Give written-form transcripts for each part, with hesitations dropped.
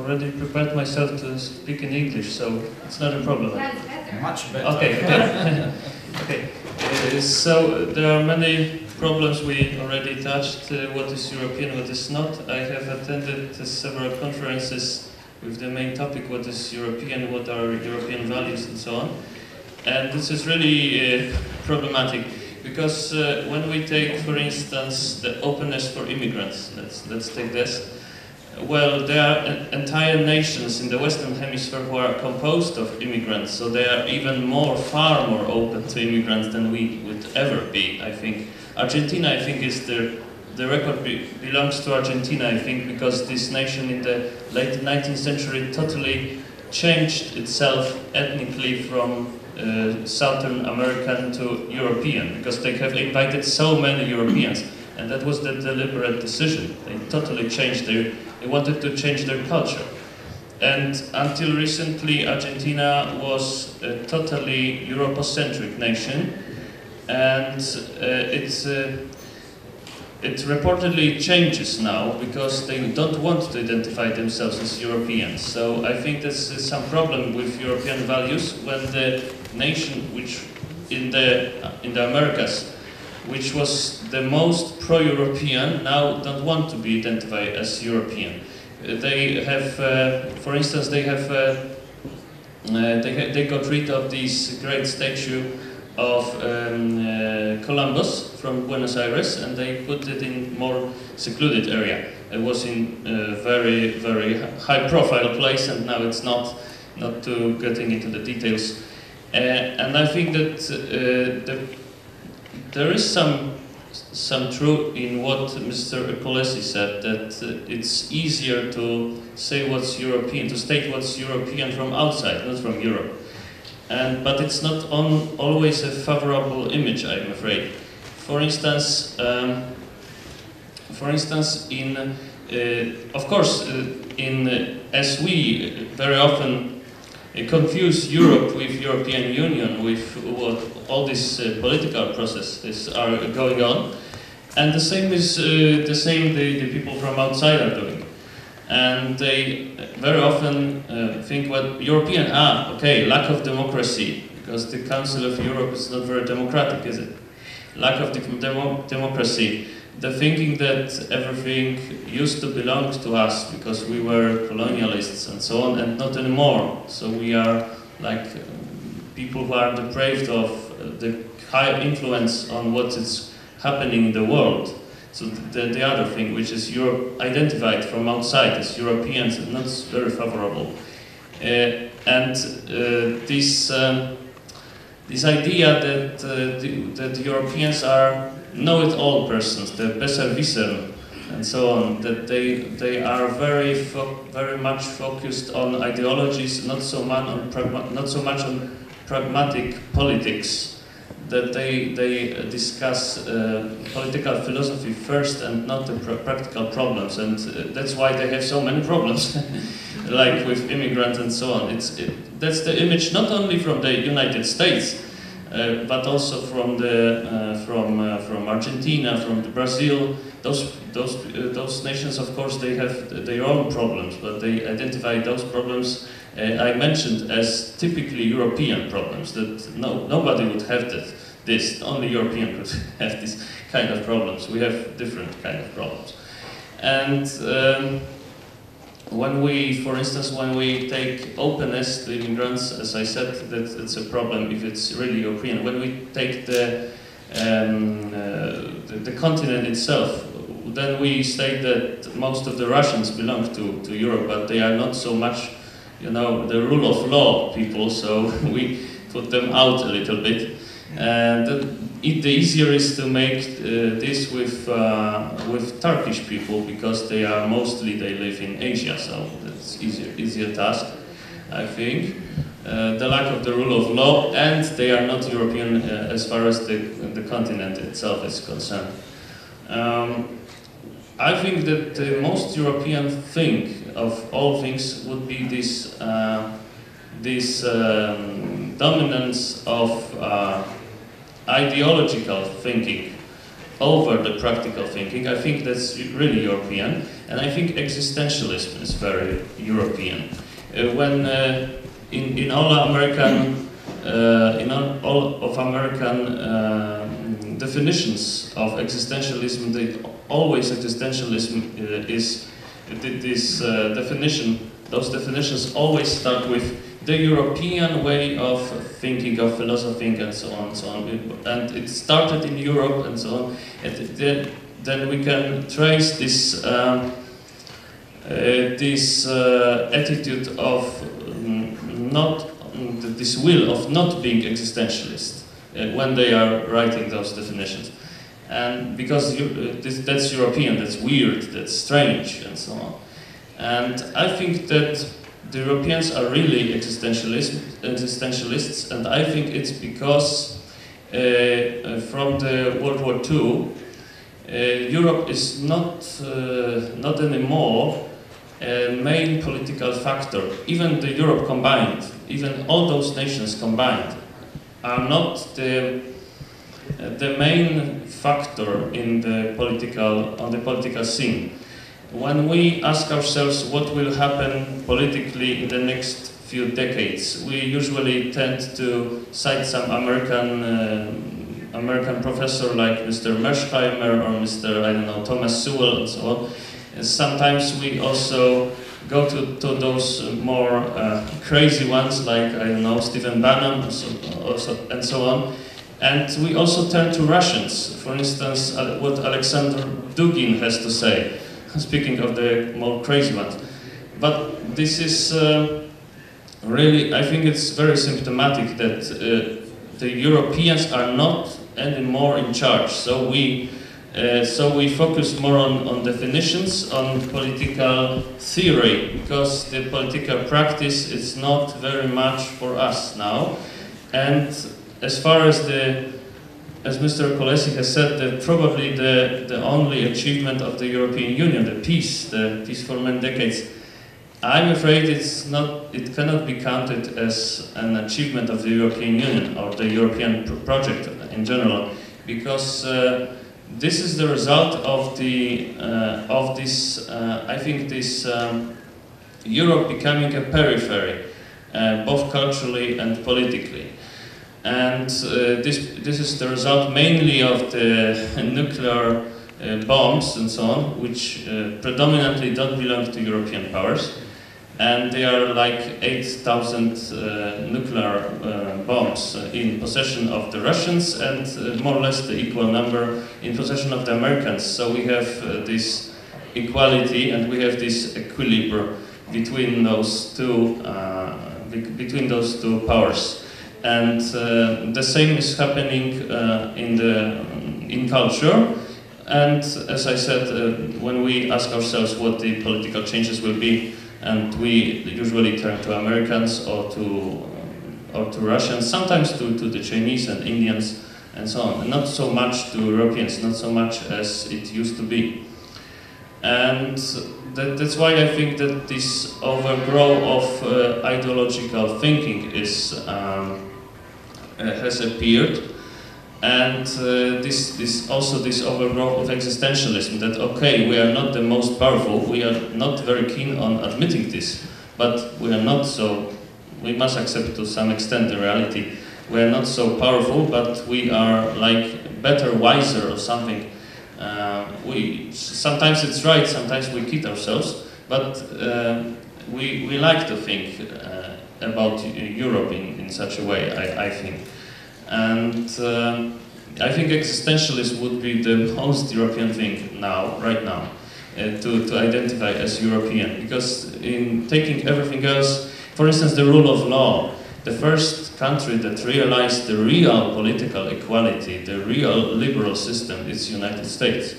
already prepared myself to speak in English, so it's not a problem. That's better. Much better. Okay, okay. Okay. So there are many problems we already touched. What is European, what is not. I have attended several conferences with the main topic, what is European, what are European values, and so on. And this is really problematic, because when we take, for instance, the openness for immigrants, let's take this. Well, there are entire nations in the Western Hemisphere who are composed of immigrants, so they are even far more open to immigrants than we would ever be, I think. Argentina, I think, is the record belongs to Argentina, I think, because this nation in the late 19th century totally changed itself ethnically from Southern American to European, because they have invited so many Europeans, and that was the deliberate decision. They totally changed they wanted to change their culture. And until recently, Argentina was a totally Europocentric nation, and it reportedly changes now because they don't want to identify themselves as Europeans. So I think there's some problem with European values when the nation which in the Americas, which was the most pro-European, now don't want to be identified as European. They have, for instance, they got rid of this great statue of Columbus from Buenos Aires, and they put it in more secluded area. It was in a very, very high-profile place, and now it's not to getting into the details. And I think that there is some truth in what Mr. Epolesi said, that it's easier to say what's European, to state what's European from outside, not from Europe. But it's not always a favorable image, I'm afraid. For instance, as we very often confuse Europe with European Union, with what all these political processes are going on, and the same is the people from outside are doing. And they very often think, well, European, okay, lack of democracy, because the Council of Europe is not very democratic, is it? Lack of democracy. The thinking that everything used to belong to us because we were colonialists and so on, and not anymore. So we are like people who are deprived of the high influence on what is happening in the world. So the other thing, which is Europe identified from outside as Europeans, is not very favorable. This idea that Europeans are know-it-all persons, the Besserwisser, and so on, that they are very much focused on ideologies, not so much on pragmatic politics. That they discuss political philosophy first and not the practical problems, and that's why they have so many problems, like with immigrants and so on. That's the image not only from the United States, but also from Argentina, from Brazil. Those nations, of course, they have their own problems, but they identify those problems I mentioned as typically European problems. That nobody would have this. Only European could have this kind of problems. We have different kind of problems. And for instance, when we take openness to immigrants, as I said, that it's a problem if it's really European. When we take the continent itself, then we say that most of the Russians belong to Europe, but they are not so much, the rule of law people, so we put them out a little bit. And the easier is to make this with Turkish people, because they live in Asia, so that's easier task, I think. The lack of the rule of law, and they are not European as far as the continent itself is concerned. I think that the most European thing of all things would be this dominance of ideological thinking over the practical thinking. I think that's really European, and I think existentialism is very European. When in all American all of American definitions of existentialism, always existentialism is this definition. Those definitions always start with the European way of thinking, of philosophy, and so on, and so on. And it started in Europe, and so on. And then we can trace this attitude of this will of not being existentialist when they are writing those definitions. And because that's European, that's weird, that's strange, and so on. And I think that the Europeans are really existentialists, and I think it's because from the World War II, Europe is not anymore a main political factor. Even the Europe combined, even all those nations combined, are not the main factor in the on the political scene. When we ask ourselves what will happen politically in the next few decades, we usually tend to cite some American professor like Mr. Mersheimer or Mr. I don't know, Thomas Sewell and so on. And sometimes we also go to those more crazy ones like, I don't know, Stephen Bannon and so on. And we also turn to Russians. For instance, what Alexander Dugin has to say, speaking of the more crazy ones. But this is really, I think it's very symptomatic that the Europeans are not anymore in charge. So we focus more on definitions, on political theory, because the political practice is not very much for us now. And as far as as Mr. Kolesi has said, probably the only achievement of the European Union, the peace for many decades, I'm afraid it cannot be counted as an achievement of the European Union or the European project in general, because this is the result of this Europe becoming a periphery, both culturally and politically. And this is the result mainly of the nuclear bombs and so on, which predominantly don't belong to European powers. And they are like 8,000 nuclear bombs in possession of the Russians, and more or less the equal number in possession of the Americans. So we have this equality and we have this equilibrium between those two powers. And the same is happening in culture. And as I said, when we ask ourselves what the political changes will be, and we usually turn to Americans or to Russians, sometimes to the Chinese and Indians and so on, and not so much to Europeans, not so much as it used to be. And that's why I think that this overgrowth of ideological thinking has appeared, and this overgrowth of existentialism, that okay, we are not the most powerful, we are not very keen on admitting this, but we are not so, we must accept to some extent the reality, we are not so powerful, but we are like better, wiser or something. Sometimes it's right, sometimes we kid ourselves, but we like to think about Europe in such a way, I think. And I think existentialism would be the most European thing right now, to identify as European. Because in taking everything else, for instance, the rule of law, the first country that realized the real political equality, the real liberal system, is the United States.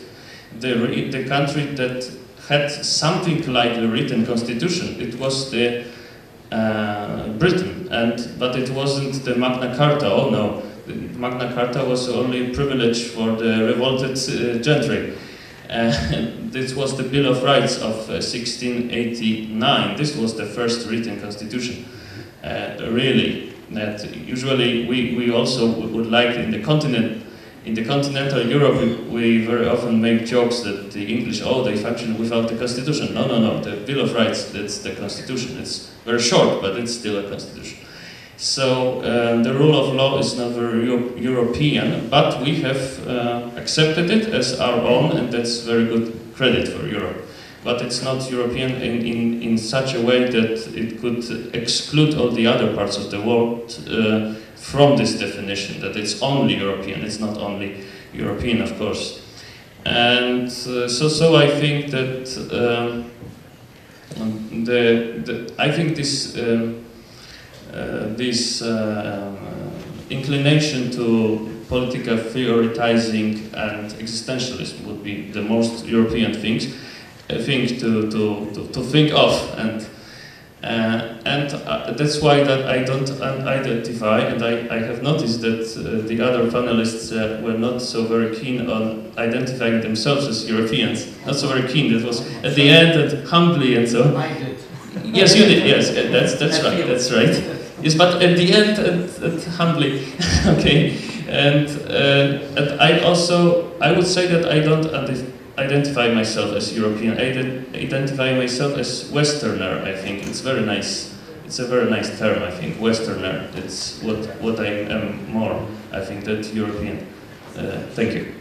The country that had something like a written constitution, it was the Britain, but it wasn't the Magna Carta. Oh no, the Magna Carta was only a privilege for the revolted gentry. This was the Bill of Rights of 1689. This was the first written constitution. Really, that usually we also would like in the continent, in the continental Europe, we very often make jokes that the English, oh, they function without the constitution. No, no, no, the Bill of Rights, that's the constitution. It's very short, but it's still a constitution. So the rule of law is not very European, but we have accepted it as our own, and that's very good credit for Europe. But it's not European in such a way that it could exclude all the other parts of the world from this definition, that it's only European. It's not only European, of course. And so I think that I think this inclination to political theorizing and existentialism would be the most European thing to think of, and that's why that I don't identify, and I have noticed that the other panelists were not so very keen on identifying themselves as Europeans. Not so very keen. That was at the end and humbly and so on. I did. Yes, you did. Yes, that's right. That's right. Yes, but at the end and humbly, okay. And I would say that I don't identify myself as European. I identify myself as Westerner. I think it's very nice. It's a very nice term. I think Westerner. It's what I am more. I think that European. Thank you.